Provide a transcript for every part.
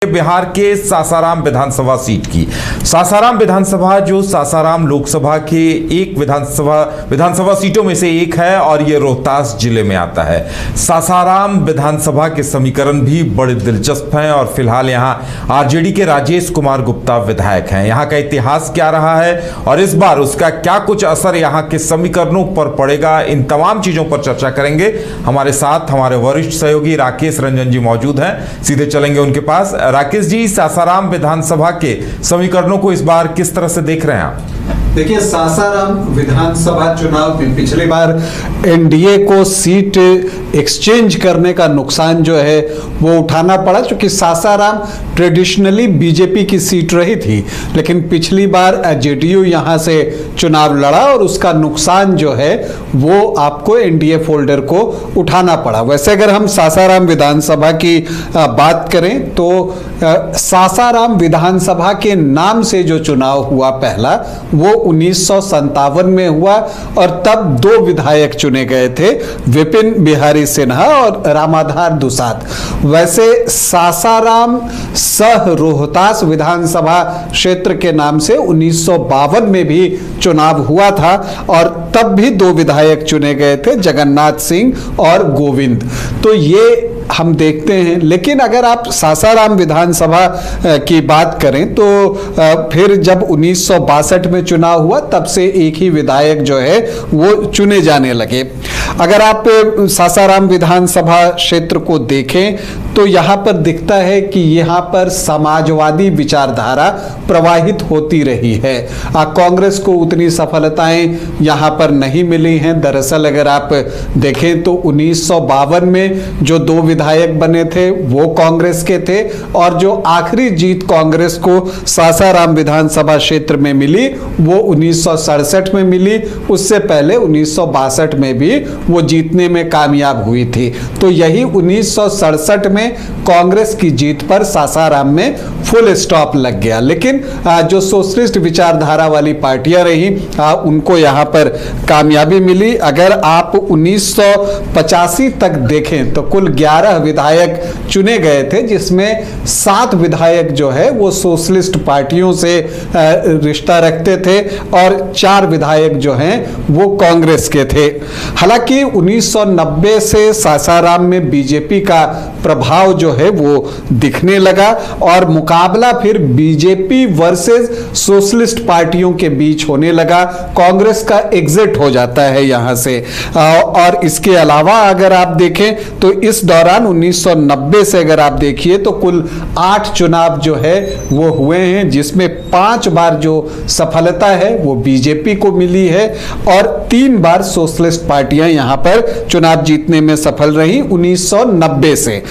बिहार के सासाराम विधानसभा सीट की। सासाराम विधानसभा जो सासाराम लोकसभा के एक विधानसभा सीटों में से एक है और ये रोहतास जिले में आता है। सासाराम विधानसभा के समीकरण भी बड़े दिलचस्प हैं और फिलहाल यहाँ आरजेडी के राजेश कुमार गुप्ता विधायक हैं। यहाँ का इतिहास क्या रहा है और इस बार उसका क्या कुछ असर यहाँ के समीकरणों पर पड़ेगा, इन तमाम चीजों पर चर्चा करेंगे। हमारे साथ हमारे वरिष्ठ सहयोगी राकेश रंजन जी मौजूद हैं, सीधे चलेंगे उनके पास। राकेश जी, सासाराम विधानसभा के समीकरणों को इस बार किस तरह से देख रहे हैं आप? देखिए, सासाराम विधानसभा चुनाव में पिछली बार एनडीए को सीट एक्सचेंज करने का नुकसान जो है वो उठाना पड़ा, क्योंकि सासाराम ट्रेडिशनली बीजेपी की सीट रही थी, लेकिन पिछली बार जेडीयू यहां से चुनाव लड़ा और उसका नुकसान जो है वो आपको एनडीए फोल्डर को उठाना पड़ा। वैसे अगर हम सासाराम विधानसभा की बात करें तो सासाराम विधानसभा के नाम से जो चुनाव हुआ पहला, वो 1957 में हुआ और तब दो विधायक चुने गए थे, विपिन बिहारी सिन्हा और रामाधार दुसाद। वैसे सासाराम सह रोहतास विधानसभा क्षेत्र के नाम से 1952 में भी चुनाव हुआ था और तब भी दो विधायक चुने गए थे, जगन्नाथ सिंह और गोविंद। तो ये हम देखते हैं। लेकिन अगर आप सासाराम विधानसभा की बात करें तो फिर जब 1962 में चुनाव हुआ तब से एक ही विधायक जो है वो चुने जाने लगे। अगर आप सासाराम विधानसभा क्षेत्र को देखें तो यहाँ पर दिखता है कि यहाँ पर समाजवादी विचारधारा प्रवाहित होती रही है। कांग्रेस को उतनी सफलताएं यहाँ पर नहीं मिली हैं। दरअसल अगर आप देखें तो 1952 में जो दो विधायक बने थे वो कांग्रेस के थे और जो आखिरी जीत कांग्रेस को सासाराम विधानसभा क्षेत्र में मिली वो 1967 में मिली। उससे पहले 1962 में भी वो जीतने में कामयाब हुई थी। तो यही 1967 में कांग्रेस की जीत पर सासाराम में फुल स्टॉप लग गया। लेकिन जो सोशलिस्ट विचारधारा वाली पार्टियां रही उनको यहाँ पर कामयाबी मिली। अगर आप 1985 तक देखें तो कुल 11 विधायक चुने गए थे, जिसमें 7 विधायक जो है वो सोशलिस्ट पार्टियों से रिश्ता रखते थे और 4 विधायक जो हैं वो कांग्रेस के थे। हालांकि 1990 से सासाराम में बीजेपी का प्रभाव जो है वो दिखने लगा और मुकाबला फिर बीजेपी वर्सेस सोशलिस्ट पार्टियों के बीच होने लगा। कांग्रेस का एग्जिट हो जाता है यहां से। और इसके अलावा अगर आप देखें तो इस दौरान 1990 से अगर आप देखिए तो कुल 8 चुनाव जो है वो हुए हैं, जिसमें 5 बार जो सफलता है वो बीजेपी को मिली है और 3 बार सोशलिस्ट पार्टियां यहां पर चुनाव जीतने में सफल रही 1990 से।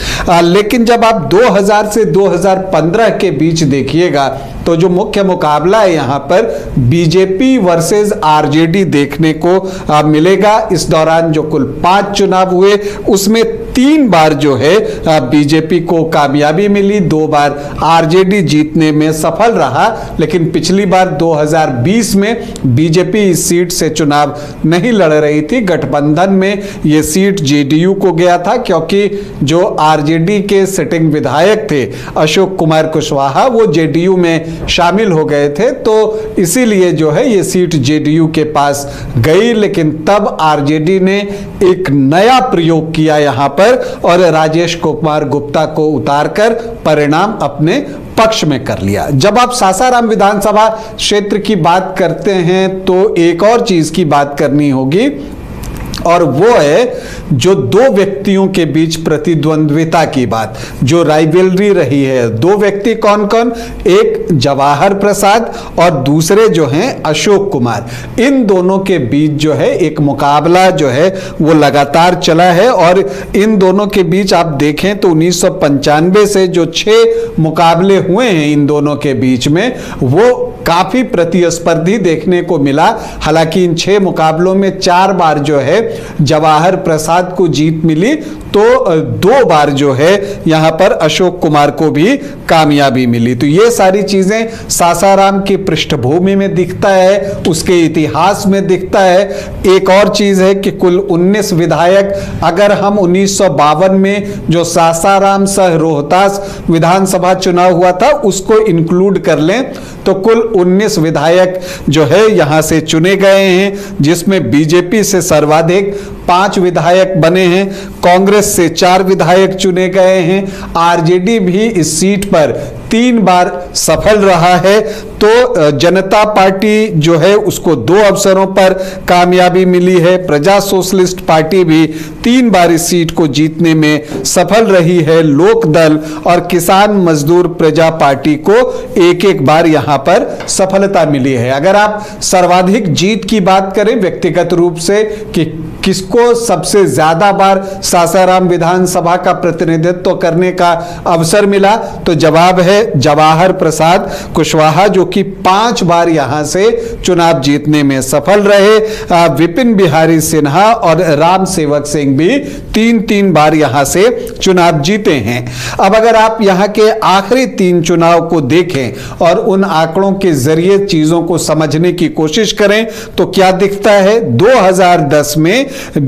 लेकिन जब आप 2000 से 2015 के बीच देखिएगा तो जो मुख्य मुकाबला है यहाँ पर बीजेपी वर्सेस आरजेडी देखने को मिलेगा। इस दौरान जो कुल 5 चुनाव हुए उसमें 3 बार जो है बीजेपी को कामयाबी मिली, 2 बार आरजेडी जीतने में सफल रहा। लेकिन पिछली बार 2020 में बीजेपी इस सीट से चुनाव नहीं लड़ रही थी, गठबंधन में ये सीट जेडीयू को गया था, क्योंकि जो आरजेडी के सिटिंग विधायक थे अशोक कुमार कुशवाहा वो जेडीयू में शामिल हो गए थे, तो इसीलिए जो है ये सीट जेडीयू के पास गई। लेकिन तब आरजेडी ने एक नया प्रयोग किया यहाँ पर और राजेश कुमार गुप्ता को उतारकर परिणाम अपने पक्ष में कर लिया। जब आप सासाराम विधानसभा क्षेत्र की बात करते हैं तो एक और चीज की बात करनी होगी और वो है जो दो व्यक्तियों के बीच प्रतिद्वंद्विता की बात, जो राइवलरी रही है। 2 व्यक्ति कौन कौन? एक जवाहर प्रसाद और दूसरे जो हैं अशोक कुमार। इन दोनों के बीच जो है एक मुकाबला जो है वो लगातार चला है और इन दोनों के बीच आप देखें तो 1995 से जो 6 मुकाबले हुए हैं इन दोनों के बीच में वो काफी प्रतिस्पर्धी देखने को मिला। हालांकि इन 6 मुकाबलों में 4 बार जो है जवाहर प्रसाद को जीत मिली तो 2 बार जो है यहां पर अशोक कुमार को भी कामयाबी मिली। तो ये सारी चीजें सासाराम की पृष्ठभूमि में दिखता है, उसके इतिहास में दिखता है। एक और चीज है कि कुल 19 विधायक, अगर हम 1952 में जो सासाराम सह रोहतास विधानसभा चुनाव हुआ था उसको इंक्लूड कर लें तो कुल 19 विधायक जो है यहां से चुने गए हैं, जिसमें बीजेपी से सर्वाधिक 5 विधायक बने हैं, कांग्रेस से 4 विधायक चुने गए हैं, आरजेडी भी इस सीट पर 3 बार सफल रहा है। तो जनता पार्टी जो है उसको 2 अवसरों पर कामयाबी मिली है। प्रजा सोशलिस्ट पार्टी भी 3 बार इस सीट को जीतने में सफल रही है। लोक दल और किसान मजदूर प्रजा पार्टी को एक बार यहां पर सफलता मिली है। अगर आप सर्वाधिक जीत की बात करें व्यक्तिगत रूप से कि किसको सबसे ज्यादा बार सासाराम विधानसभा का प्रतिनिधित्व करने का अवसर मिला, तो जवाब है जवाहर प्रसाद कुशवाहा, जो कि 5 बार यहां से चुनाव जीतने में सफल रहे। विपिन बिहारी सिन्हा और राम सेवक सिंह भी 3 बार यहां से चुनाव जीते हैं। अब अगर आप यहां के आखिरी 3 चुनाव को देखें और उन आंकड़ों के जरिए चीजों को समझने की कोशिश करें तो क्या दिखता है। 2010 में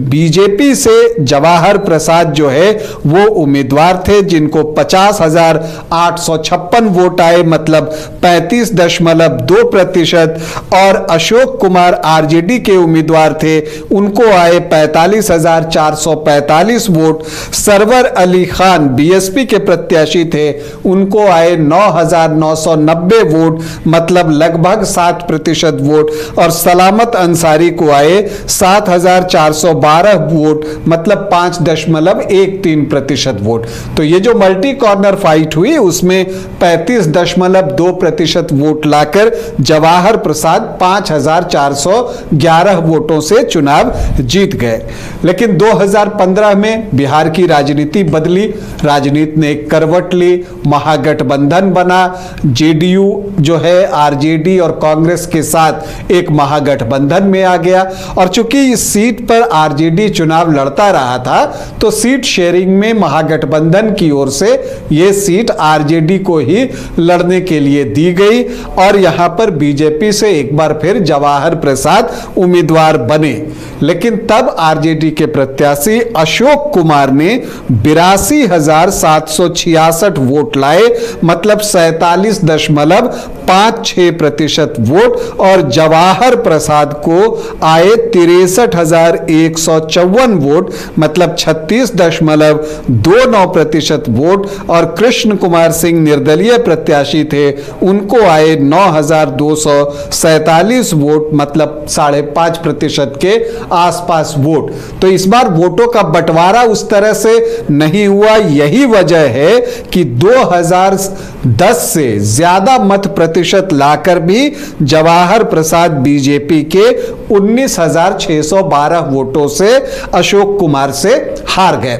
बीजेपी से जवाहर प्रसाद जो है वो उम्मीदवार थे, जिनको 50,856 वोट आए, मतलब 35.2%, और अशोक कुमार आरजेडी के उम्मीदवार थे, उनको आए 45,445 वोट। सरवर अली खान बीएसपी के प्रत्याशी थे, उनको आए 9,990 वोट, मतलब लगभग 7% वोट, और सलामत अंसारी को आए 7,412 वोट, मतलब 5.13% वोट। तो ये जो मल्टी कॉर्नर फाइट हुई उसमें 35.2% वोट लाकर जवाहर प्रसाद 5,411 वोटों से चुनाव जीत गए। लेकिन 2015 में बिहार की राजनीति बदली, राजनीति ने एक करवट ली, महागठबंधन बना, जेडीयू जो है आरजेडी और कांग्रेस के साथ एक महागठबंधन में आ गया। और चूंकि इस सीट पर आरजेडी चुनाव लड़ता रहा था तो सीट शेयरिंग में महागठबंधन की ओर से यह सीट आरजेडी को ही लड़ने के लिए दी गई और यहां पर बीजेपी से एक बार फिर जवाहर प्रसाद उम्मीदवार बने। लेकिन तब आरजेडी के प्रत्याशी अशोक कुमार ने 82,766 वोट लाए, मतलब 47.56% वोट, और जवाहर प्रसाद को आए 63,154 वोट, मतलब 36.29% वोट, और कृष्ण कुमार सिंह निर्दलीय प्रत्याशी थे, उनको आए 9,247 वोट, मतलब 5.5% के आसपास वोट। तो इस बार वोटों का बंटवारा उस तरह से नहीं हुआ। यही वजह है कि 2010 से ज्यादा मत प्रतिशत लाकर भी जवाहर प्रसाद बीजेपी के 19,612 वोटों से अशोक कुमार से हार गए।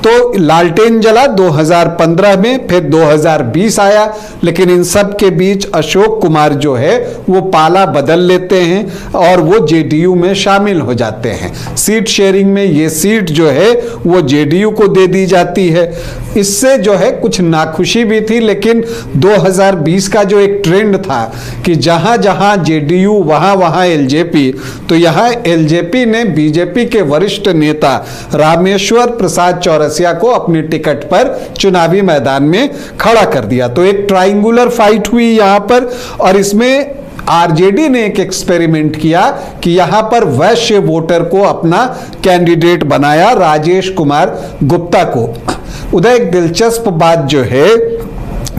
तो लालटेन जला 2015 में, फिर 2020 आया, लेकिन इन सब के बीच अशोक कुमार जो है वो पाला बदल लेते हैं और वो जेडीयू में शामिल हो जाते हैं। सीट शेयरिंग में ये सीट जो है वो जेडीयू को दे दी जाती है। इससे जो है कुछ नाखुशी भी थी, लेकिन 2020 का जो एक ट्रेंड था कि जहां जहां जेडीयू वहां एलजेपी, तो यहां एलजेपी ने बीजेपी के वरिष्ठ नेता रामेश्वर प्रसाद चौरसिया को अपनी टिकट पर चुनावी मैदान में खड़ा कर दिया। तो एक ट्रायंगुलर फाइट हुई यहां पर, और इसमें आरजेडी ने एक एक्सपेरिमेंट किया कि यहां पर वैश्य वोटर को अपना कैंडिडेट बनाया, राजेश कुमार गुप्ता को। उधर एक दिलचस्प बात जो है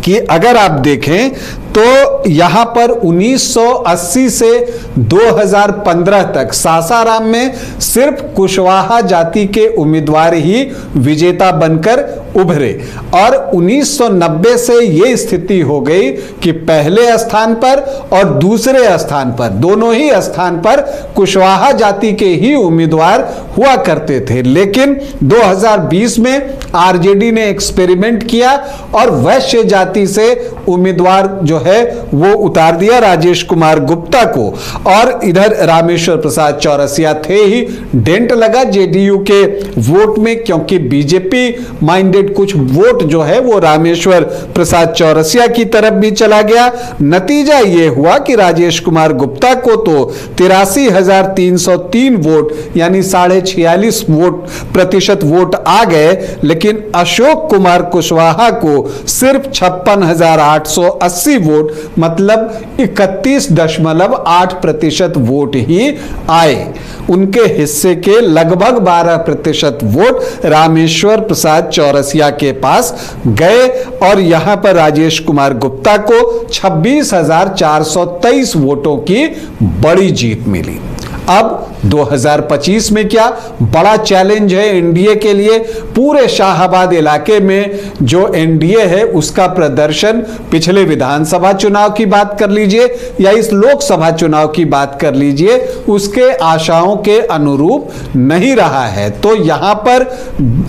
कि अगर आप देखें तो यहां पर 1980 से 2015 तक सासाराम में सिर्फ कुशवाहा जाति के उम्मीदवार ही विजेता बनकर उभरे। और 1990 से ये स्थिति हो गई कि पहले स्थान पर और दूसरे स्थान पर, दोनों ही स्थान पर कुशवाहा जाति के ही उम्मीदवार हुआ करते थे। लेकिन 2020 में आरजेडी ने एक्सपेरिमेंट किया और वैश्य जाति से उम्मीदवार जो है वो उतार दिया, राजेश कुमार गुप्ता को। और इधर रामेश्वर प्रसाद चौरसिया थे ही, डेंट लगा जेडीयू के वोट में, क्योंकि बीजेपी माइंडेड कुछ वोट जो है वो रामेश्वर प्रसाद चौरसिया की तरफ भी चला गया। नतीजा ये हुआ कि राजेश कुमार गुप्ता को तो 83,303 वोट यानी 46.5% वोट आ गए, लेकिन अशोक कुमार कुशवाहा को सिर्फ 56,880 वोट मतलब 31.8% वोट ही आए। उनके हिस्से के लगभग 12% वोट रामेश्वर प्रसाद चौरसिया के पास गए और यहां पर राजेश कुमार गुप्ता को 26,423 वोटों की बड़ी जीत मिली। अब 2025 में क्या बड़ा चैलेंज है एनडीए के लिए। पूरे शाहाबाद इलाके में जो एनडीए है उसका प्रदर्शन पिछले विधानसभा चुनाव की बात कर लीजिए या इस लोकसभा चुनाव की बात कर लीजिए, उसके आशाओं के अनुरूप नहीं रहा है। तो यहां पर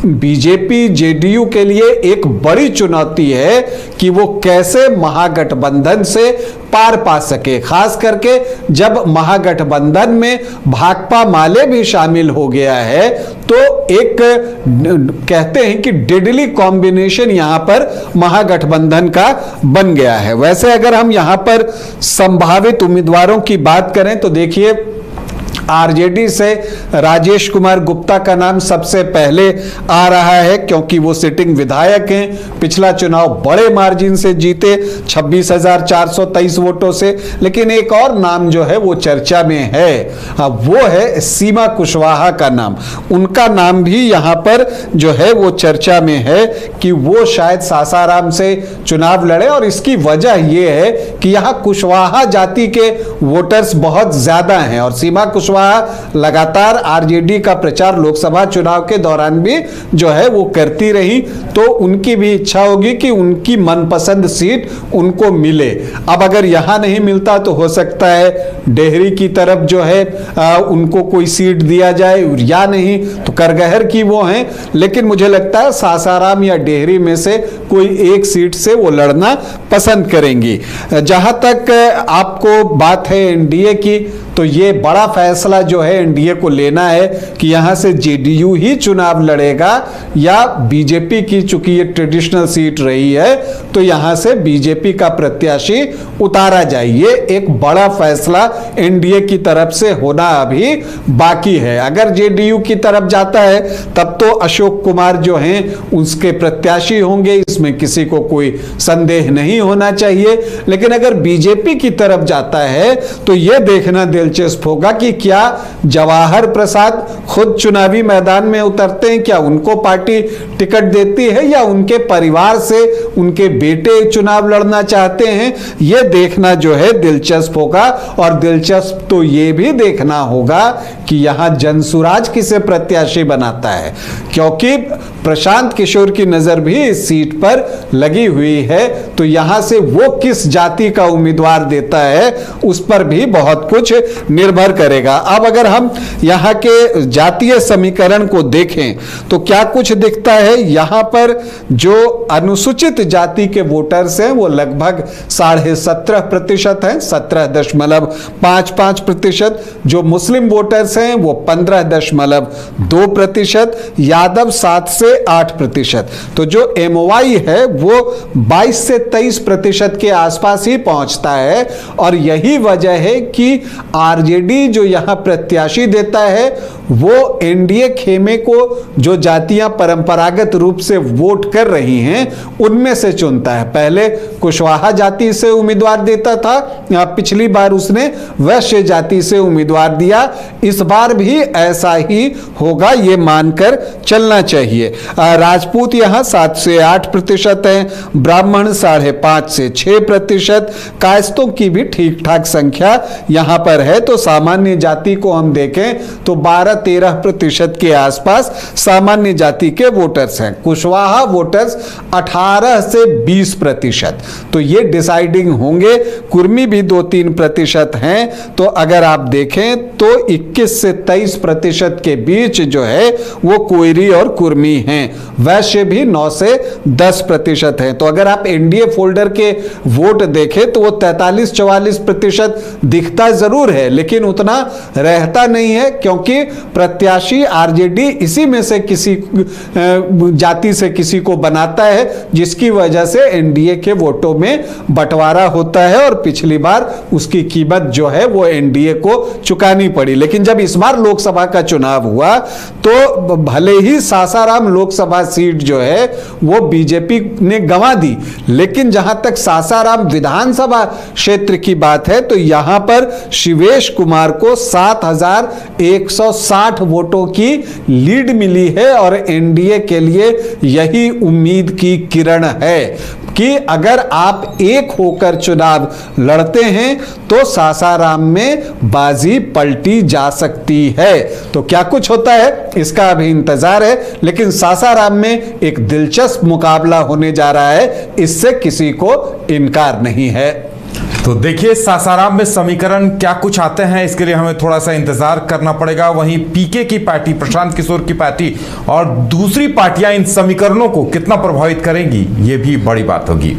बीजेपी जेडीयू के लिए एक बड़ी चुनौती है कि वो कैसे महागठबंधन से पार पा सके, खास करके जब महागठबंधन में भाकपा माले भी शामिल हो गया है। तो एक कहते हैं कि डेडली कॉम्बिनेशन यहां पर महागठबंधन का बन गया है। वैसे अगर हम यहां पर संभावित उम्मीदवारों की बात करें तो देखिए, आरजेडी से राजेश कुमार गुप्ता का नाम सबसे पहले आ रहा है, क्योंकि वो सिटिंग विधायक हैं। पिछला चुनाव बड़े मार्जिन से जीते 26,423 वोटों से। लेकिन एक और नाम जो है वो चर्चा में है, वो है सीमा कुशवाहा का नाम। उनका नाम भी यहां पर जो है वो चर्चा में है कि वो शायद सासाराम से चुनाव लड़े। और इसकी वजह यह है कि यहां कुशवाहा जाति के वोटर्स बहुत ज्यादा हैं और सीमा कुशवाहा लगातार आरजेडी का प्रचार लोकसभा चुनाव के दौरान भी जो है वो करती रही। तो उनकी भी इच्छा होगी कि उनकी मनपसंद सीट उनको मिले। अब अगर यहां नहीं मिलता तो हो सकता है डेहरी की तरफ जो है उनको कोई सीट दिया जाए, या नहीं तो करगहर की वो हैं। लेकिन मुझे लगता है सासाराम या डेहरी में से कोई एक सीट से वो लड़ना पसंद करेंगी। जहां तक आपको बात है एनडीए की, तो ये बड़ा फैसला जो है एनडीए को लेना है कि यहां से जेडीयू ही चुनाव लड़ेगा या बीजेपी की, चूंकि ये ट्रेडिशनल सीट रही है तो यहां से बीजेपी का प्रत्याशी उतारा जाए। ये एक बड़ा फैसला एनडीए की तरफ से होना अभी बाकी है। अगर जेडीयू की तरफ जाता है तब तो अशोक कुमार जो हैं उसके प्रत्याशी होंगे, इसमें किसी को कोई संदेह नहीं होना चाहिए। लेकिन अगर बीजेपी की तरफ जाता है तो यह देखना दिलचस्प होगा कि क्या जवाहर प्रसाद खुद चुनावी मैदान में उतरते हैं, क्या उनको पार्टी टिकट देती है या उनके परिवार से उनके बेटे चुनाव लड़ना चाहते हैं। यह देखना जो है दिलचस्प होगा। और दिलचस्प तो यह भी देखना होगा कि यहां जनसुराज किसे प्रत्याशी बनाता है, क्योंकि प्रशांत किशोर की नजर भी इस सीट पर लगी हुई है। तो यहां से वो किस जाति का उम्मीदवार देता है उस पर भी बहुत कुछ निर्भर करेगा। अब अगर हम यहां के जातीय समीकरण को देखें तो क्या कुछ दिखता है। यहां पर जो अनुसूचित जाति के वोटर्स हैं वो लगभग 17.5% हैं, 17.55%। जो मुस्लिम वोटर्स हैं वो 15.2%, यादव 7 से 8%। तो जो एमओवाई है वो 22 से 23% के आसपास ही पहुंचता है। और यही वजह है कि आरजेडी जो यहां प्रत्याशी देता है वो एनडीए खेमे को जो जातियां परंपरागत रूप से वोट कर रही हैं उनमें से चुनता है। पहले कुशवाहा जाति से उम्मीदवार देता था, पिछली बार उसने वैश्य जाति से उम्मीदवार दिया। इस बार भी ऐसा ही होगा, ये मानकर चलना चाहिए। राजपूत यहां 7 से 8% हैं, ब्राह्मण 5.5 से 6%, कायस्तों की भी ठीक ठाक संख्या यहां पर है। तो सामान्य जाति को हम देखें तो 12 13% के आसपास सामान्य जाति के वोटर्स हैं। कुशवाहा वोटर्स 18 से 20%, तो ये डिसाइडिंग होंगे। कुर्मी भी 2-3% हैं। तो अगर आप देखें तो 21 से 23% के बीच जो है वो कोयरी और कुर्मी हैं। वैश्य भी 9 से 10% हैं। तो अगर आप एनडीए फोल्डर के वोट देखें तो वो 43-44% दिखता जरूर है, लेकिन उतना रहता नहीं है, क्योंकि प्रत्याशी आरजेडी इसी में से किसी जाति से किसी को बनाता है, जिसकी वजह से एनडीए के वोटों में बंटवारा होता है और पिछली बार उसकी कीमत जो है वो एनडीए को चुकानी पड़ी। लेकिन जब इस बार लोकसभा का चुनाव हुआ तो भले ही सासाराम लोकसभा सीट जो है वो बीजेपी ने गंवा दी, लेकिन जहां तक सासाराम विधानसभा क्षेत्र की बात है तो यहां पर शिवेश कुमार को 7,160 वोटों की लीड मिली है और एनडीए के लिए यही उम्मीद की किरण है कि अगर आप एक होकर चुनाव लड़ते हैं तो सासाराम में बाजी पलटी जा सकती है। तो क्या कुछ होता है इसका अभी इंतजार है, लेकिन सासाराम में एक दिलचस्प मुकाबला होने जा रहा है, इससे किसी को इनकार नहीं है। तो देखिए सासाराम में समीकरण क्या कुछ आते हैं, इसके लिए हमें थोड़ा सा इंतजार करना पड़ेगा। वहीं पीके की पार्टी, प्रशांत किशोर की पार्टी और दूसरी पार्टियां इन समीकरणों को कितना प्रभावित करेंगी, ये भी बड़ी बात होगी।